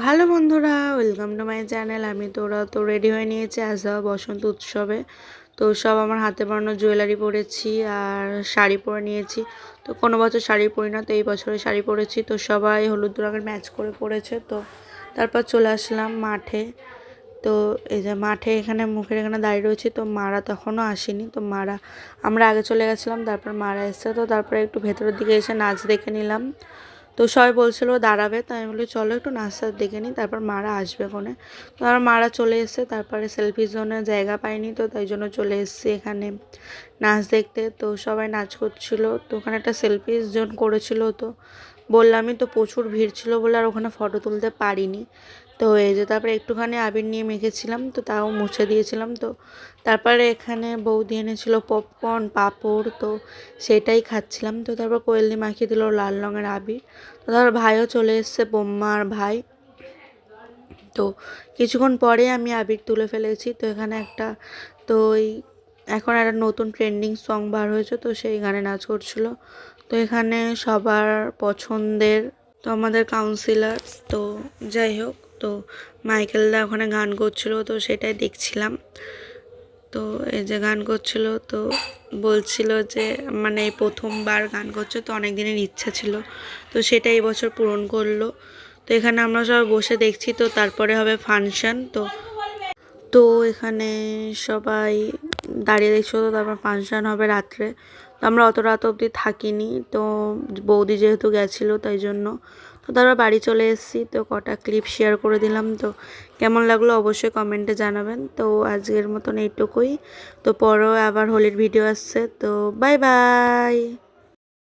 Hello বন্ধুরা, welcome to my channel. তোরা তো রেডি হয়ে নিয়েছি আজ যাওয়া বসন্ত উৎসবে। তো সব আমার হাতে বানানো জুয়েলারি পরেছি আর শাড়ি পরে নিয়েছি। তো কোনো বছর শাড়ি পরি না, তো এই বছরে শাড়ি পরেছি। তো সবাই হলুদ রঙের ম্যাচ করে পরেছে। তো তারপর চলে আসলাম মাঠে। তো এই যে মাঠে এখানে মুখের এখানে দাঁড়িয়ে রয়েছি। তো মারা তখনও আসেনি। তো আমরা আগে চলে গেছিলাম, তারপর মারা এসছে। তো তারপরে একটু ভেতরের দিকে এসে নাচ দেখে নিলাম। তো সবাই বলছিল দাঁড়াবে, তাই আমি বলি চলো একটু নাচটা দেখে নিই, তারপর মারা আসবে কোনে। তো আমার মারা চলে এসছে। তারপরে সেলফির জন্য জায়গা পাইনি, তো তাই জন্য চলে এসেছি এখানে নাচ দেখতে। তো সবাই নাচ করছিল। তো ওখানে একটা সেলফির জোন করেছিল। তো বললামই তো প্রচুর ভিড় ছিল বলে আর ওখানে ফটো তুলতে পারিনি। তো এই যে তারপরে একটুখানি আবির নিয়ে মেখেছিলাম, তো তাও মুছে দিয়েছিলাম। তো তারপরে এখানে বৌদি এনেছিল পপকর্ন পাঁপড়, তো সেটাই খাচ্ছিলাম। তো তারপর কোয়েল দিয়ে মাখিয়ে দিল লাল রঙের আবির। তো তারপর ভাইও চলে এসছে, বোম্মা আর ভাই। তো কিছুক্ষণ পরে আমি আবির তুলে ফেলেছি। তো এখানে একটা তো এখন একটা নতুন ট্রেন্ডিং সং বার হয়েছে, তো সেই গানে নাচ করছিল। তো এখানে সবার পছন্দের তো আমাদের কাউন্সিলর, তো যাই হোক, তো মাইকেলদা ওখানে গান করছিল, তো সেটাই দেখছিলাম। তো এই যে গান করছিল, তো বলছিল যে মানে এই প্রথমবার গান করছে, তো অনেক দিনের ইচ্ছা ছিল, তো সেটা এই বছর পূরণ করলো। তো এখানে আমরা সবাই বসে দেখছি। তো তারপরে হবে ফাংশন। তো তো এখানে সবাই দাঁড়িয়ে দেখছিল। তো তারপর ফাংশন হবে রাত্রে। তো আমরা অত রাত অবধি থাকিনি, তো বৌদি যেহেতু গেছিলো তাই জন্য। তো তারপর বাড়ি চলে এসেছি। তো কটা ক্লিপ শেয়ার করে দিলাম। তো কেমন লাগলো অবশ্যই কমেন্টে জানাবেন। তো আজকের মতন এইটুকুই। তো পরেও আবার হোলির ভিডিও আসছে। তো বাই বাই।